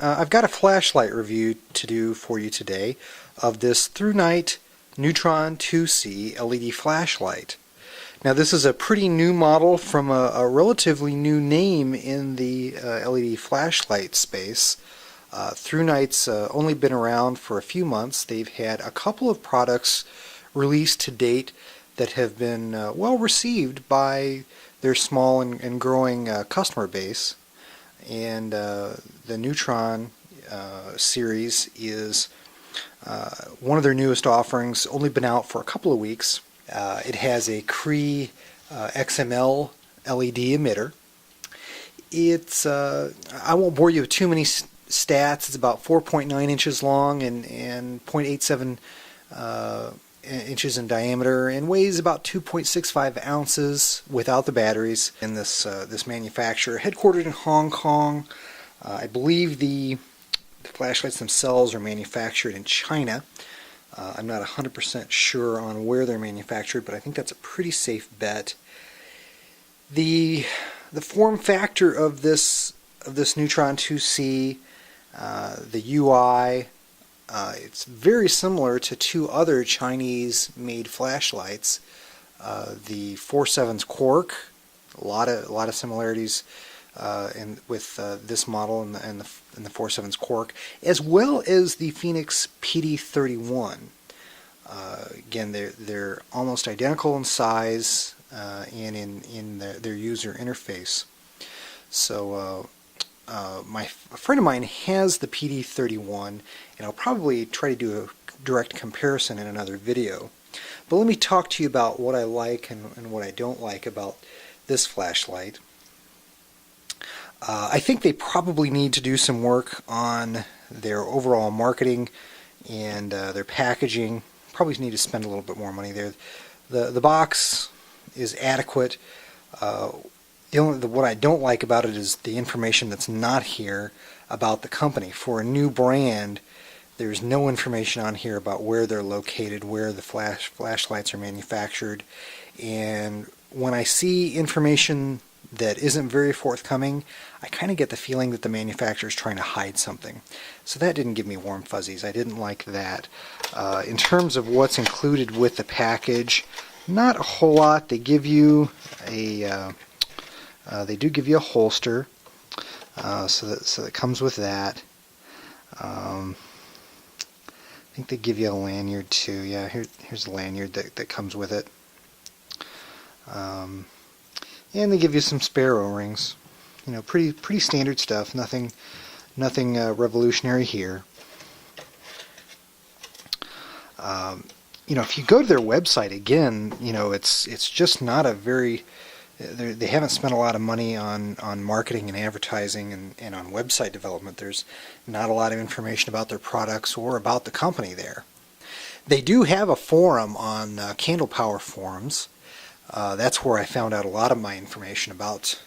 I've got a flashlight review to do for you today of this ThruNite Neutron 2C LED flashlight. Now this is a pretty new model from a relatively new name in the LED flashlight space. ThruNite's only been around for a few months. They've had a couple of products released to date that have been well received by their small and growing customer base. And the Neutron series is one of their newest offerings, only been out for a couple of weeks. It has a Cree XML LED emitter. It's I won't bore you with too many stats. It's about 4.9 inches long and 0.87 inches in diameter, and weighs about 2.65 ounces without the batteries. In this manufacturer, headquartered in Hong Kong, I believe the flashlights themselves are manufactured in China. I'm not 100% sure on where they're manufactured, but I think that's a pretty safe bet. The form factor of this Neutron 2C, the UI, it's very similar to two other Chinese-made flashlights. The 4.7's Quark, a lot of similarities with this model and the 4.7's Quark, as well as the Phoenix PD31. Again, they're almost identical in size and in their user interface. So a friend of mine has the PD31, and I'll probably try to do a direct comparison in another video. But let me talk to you about what I like and what I don't like about this flashlight. I think they probably need to do some work on their overall marketing and their packaging. Probably need to spend a little bit more money there. The box is adequate. What I don't like about it is the information that's not here about the company. For a new brand, there's no information on here about where they're located, where the flashlights are manufactured, and when I see information that isn't very forthcoming, I kind of get the feeling that the manufacturer is trying to hide something. So that didn't give me warm fuzzies. I didn't like that. In terms of what's included with the package, not a whole lot. They give you a they do give you a holster, so that comes with that. I think they give you a lanyard too. Yeah, here's the lanyard that comes with it. And they give you some spare O-rings. You know, pretty standard stuff. Nothing revolutionary here. You know, if you go to their website again, you know, it's just not a very they haven't spent a lot of money on marketing and advertising and on website development. There's not a lot of information about their products or about the company there. They do have a forum on Candle Power forums. That's where I found out a lot of my information about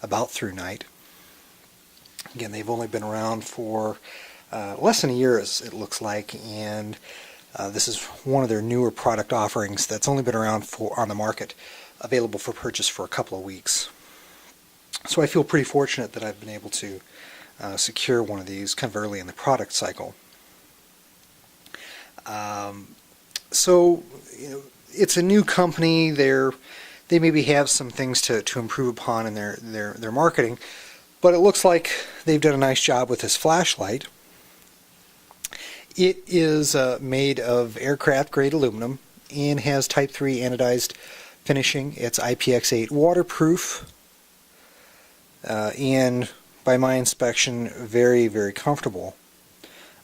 ThruNite. Again, they've only been around for less than a year, as it looks like, and this is one of their newer product offerings that's only been around on the market, available for purchase for a couple of weeks. So I feel pretty fortunate that I've been able to secure one of these kind of early in the product cycle. So, you know, it's a new company. They maybe have some things to improve upon in their marketing, but it looks like they've done a nice job with this flashlight. It is made of aircraft grade aluminum and has Type 3 anodized finishing. It's IPX8 waterproof, and by my inspection, very, very comfortable,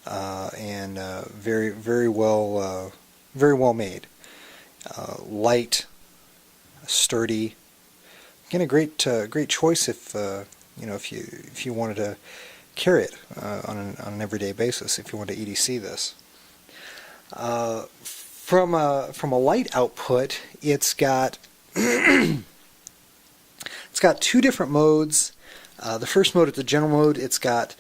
and very well made. Light, sturdy. Again, a great choice if you know, if you wanted to carry it on an everyday basis. If you want to EDC this, from a light output, it's got it's got two different modes. The first mode is the general mode. It's got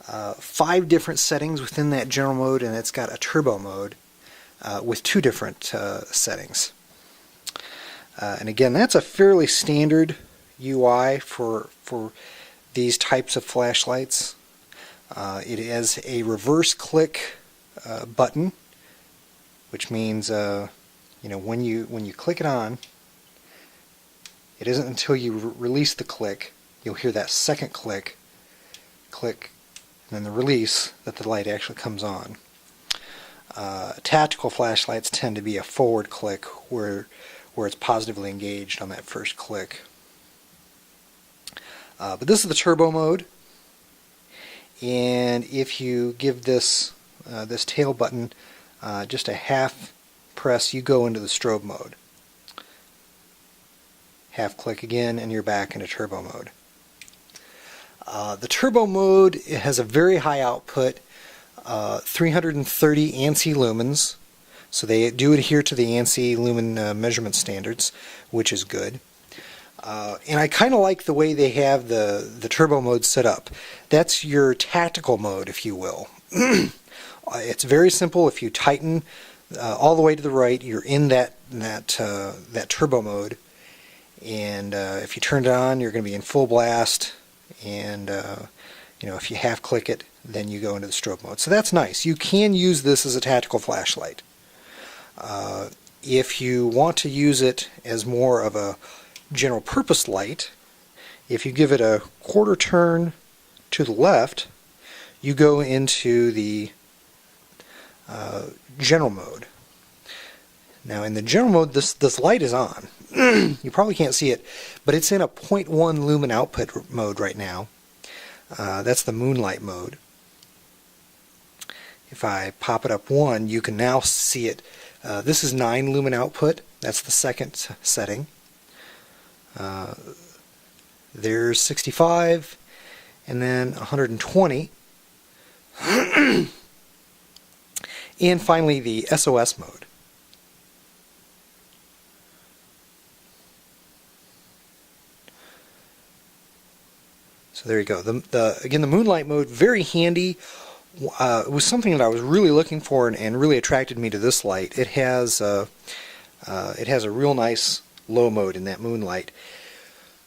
5 different settings within that general mode, and it's got a turbo mode with 2 different settings. And again, that's a fairly standard UI for these types of flashlights. It has a reverse click button, which means when you click it on, it isn't until you release the click, you'll hear that second click, and then the release, that the light actually comes on. Tactical flashlights tend to be a forward click where it's positively engaged on that first click. But this is the turbo mode, and if you give this tail button just a half press, you go into the strobe mode. Half click again and you're back into turbo mode. The turbo mode, it has a very high output, 330 ANSI lumens, so they do adhere to the ANSI lumen measurement standards, which is good. And I kind of like the way they have the turbo mode set up. That's your tactical mode, if you will. It's very simple. If you tighten all the way to the right, you're in that turbo mode. And if you turn it on, you're going to be in full blast. And if you half click it, then you go into the strobe mode. So that's nice. You can use this as a tactical flashlight. If you want to use it as more of a general purpose light, if you give it a quarter turn to the left, you go into the general mode. Now in the general mode, this light is on. You probably can't see it, but it's in a 0.1 lumen output mode right now. That's the moonlight mode. If I pop it up one, you can now see it. This is 9 lumen output. That's the second setting. There's 65, and then 120. And finally the SOS mode. So there you go. Again, the moonlight mode, very handy. It was something that I was really looking for and really attracted me to this light. It has a real nice low mode in that moonlight.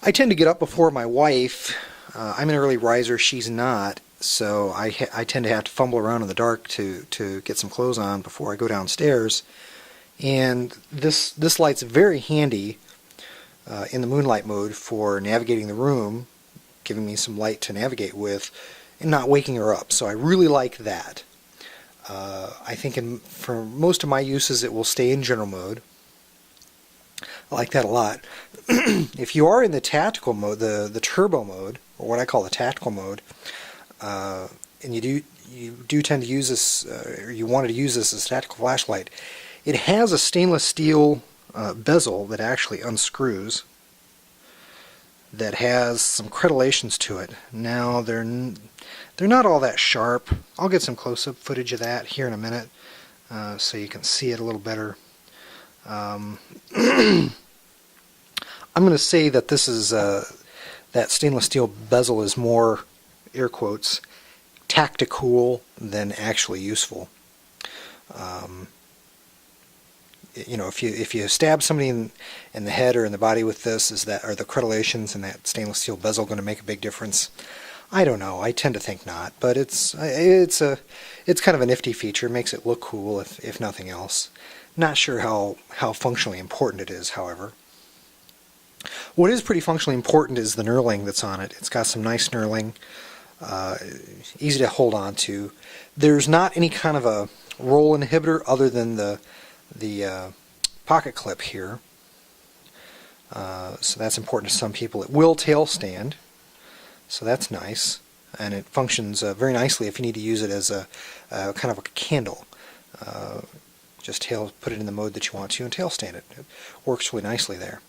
I tend to get up before my wife. I'm an early riser, she's not, so I tend to have to fumble around in the dark to get some clothes on before I go downstairs. And this light's very handy in the moonlight mode for navigating the room, giving me some light to navigate with, and not waking her up. So I really like that. I think for most of my uses it will stay in general mode. I like that a lot. If you are in the tactical mode, the turbo mode, or what I call the tactical mode, and you do tend to use this, or you wanted to use this as a tactical flashlight, it has a stainless steel bezel that actually unscrews, that has some crenellations to it. Now they're not all that sharp. I'll get some close-up footage of that here in a minute, so you can see it a little better. I'm going to say that this is that stainless steel bezel is more, air quotes, tactical than actually useful. If you stab somebody in the head or in the body with this, are the crenellations in that stainless steel bezel going to make a big difference? I don't know. I tend to think not, but it's kind of a nifty feature. It makes it look cool, if nothing else. Not sure how functionally important it is, however. What is pretty functionally important is the knurling that's on it. It's got some nice knurling, easy to hold on to. There's not any kind of a roll inhibitor other than the pocket clip here. So that's important to some people. It will tail stand, so that's nice, and it functions very nicely if you need to use it as a kind of a candle. Just put it in the mode that you want to and tail stand it. It works really nicely there.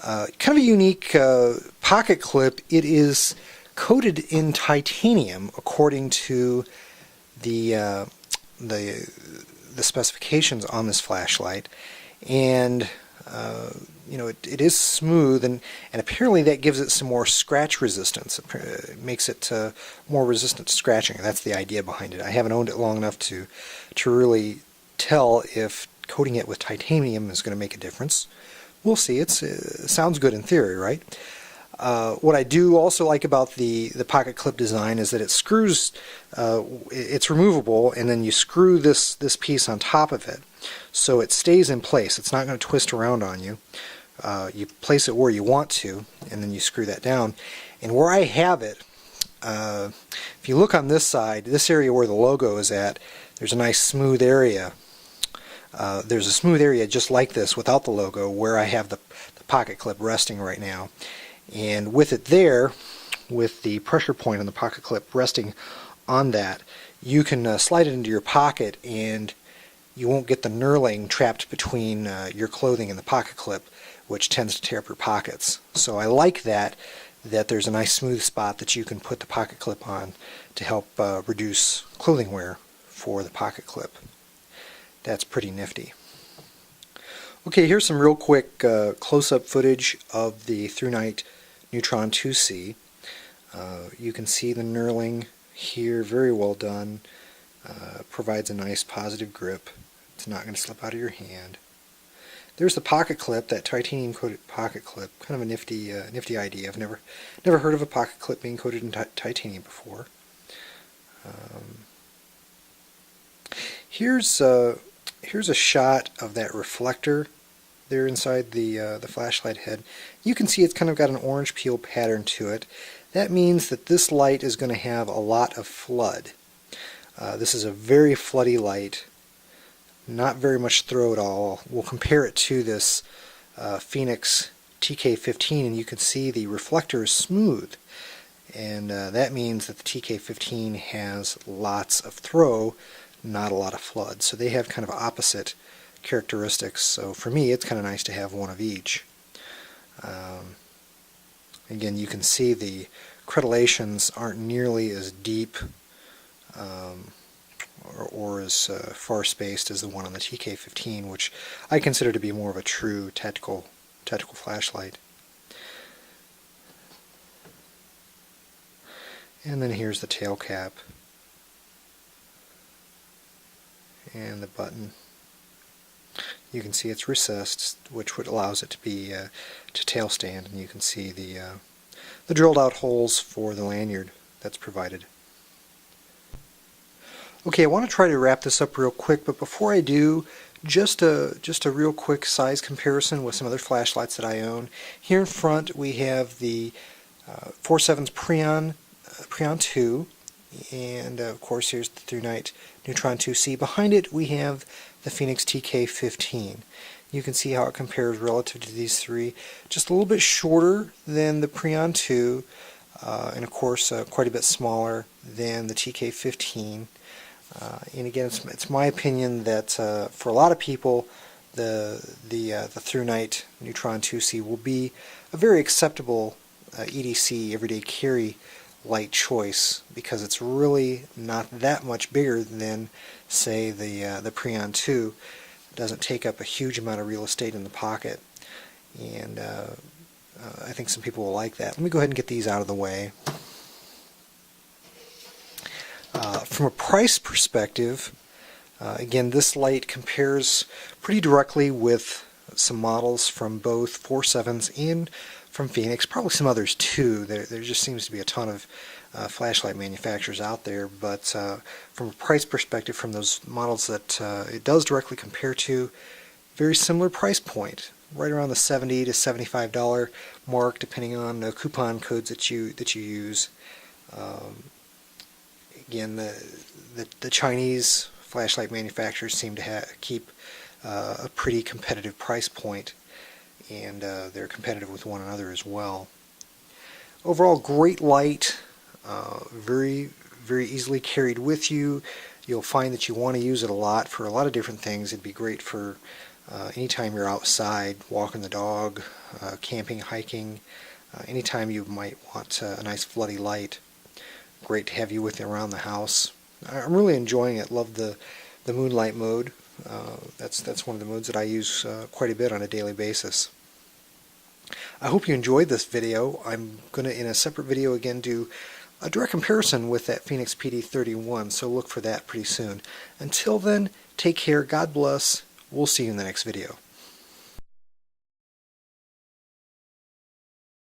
Kind of a unique pocket clip. It is coated in titanium according to the specifications on this flashlight, and it is smooth, and apparently that gives it some more scratch resistance. It makes it more resistant to scratching. That's the idea behind it. I haven't owned it long enough to really tell if coating it with titanium is going to make a difference. We'll see. It sounds good in theory, right? What I do also like about the pocket clip design is that it screws, it's removable, and then you screw this piece on top of it so it stays in place. It's not going to twist around on you. You place it where you want to, and then you screw that down. And where I have it, if you look on this side, this area where the logo is at, there's a nice smooth area. There's a smooth area just like this without the logo where I have the pocket clip resting right now. And with it there, with the pressure point on the pocket clip resting on that, you can slide it into your pocket and you won't get the knurling trapped between your clothing and the pocket clip, which tends to tear up your pockets. So I like that there's a nice smooth spot that you can put the pocket clip on to help reduce clothing wear for the pocket clip. That's pretty nifty. Okay, here's some real quick close-up footage of the ThruNite Neutron 2C. You can see the knurling here, very well done. Provides a nice positive grip. It's not going to slip out of your hand. There's the pocket clip, that titanium coated pocket clip. Kind of a nifty idea. I've never heard of a pocket clip being coated in titanium before. Here's a shot of that reflector there inside the flashlight head. You can see it's kind of got an orange peel pattern to it. That means that this light is going to have a lot of flood. This is a very floody light, not very much throw at all. We'll compare it to this Phoenix TK15, and you can see the reflector is smooth, and that means that the TK15 has lots of throw, not a lot of flood. So they have kind of opposite characteristics. So for me, it's kind of nice to have one of each. Again, you can see the crenellations aren't nearly as deep or as far spaced as the one on the TK15, which I consider to be more of a true tactical flashlight. And then here's the tail cap and the button. You can see it's recessed, which allows it to be to tail stand, and you can see the drilled out holes for the lanyard that's provided. Okay, I want to try to wrap this up real quick, but before I do, just a real quick size comparison with some other flashlights that I own. Here in front we have the 47's Preon 2, and of course here's the ThruNite Neutron 2C. Behind it we have the Phoenix TK15. You can see how it compares relative to these three. Just a little bit shorter than the Preon 2, and of course quite a bit smaller than the TK15. And again, it's my opinion that for a lot of people, the ThruNite Neutron 2C will be a very acceptable EDC, everyday carry light choice, because it's really not that much bigger than, say, the Preon 2. It doesn't take up a huge amount of real estate in the pocket, and I think some people will like that. Let me go ahead and get these out of the way. From a price perspective, again, this light compares pretty directly with some models from both 47s and from Phoenix, probably some others too. There just seems to be a ton of flashlight manufacturers out there, but from a price perspective, from those models that it does directly compare to, very similar price point, right around the $70 to $75 mark, depending on the coupon codes that you use. Again, the Chinese flashlight manufacturers seem to keep a pretty competitive price point, and they're competitive with one another as well. Overall, great light, very easily carried with you. You'll find that you want to use it a lot for a lot of different things. It'd be great for anytime you're outside, walking the dog, camping, hiking, anytime you might want a nice floody light. Great to have you with you around the house. I'm really enjoying it. Love the moonlight mode. That's one of the modes that I use quite a bit on a daily basis. I hope you enjoyed this video. I'm going to, in a separate video again, do a direct comparison with that Phoenix PD31, so look for that pretty soon. Until then, take care, God bless, we'll see you in the next video.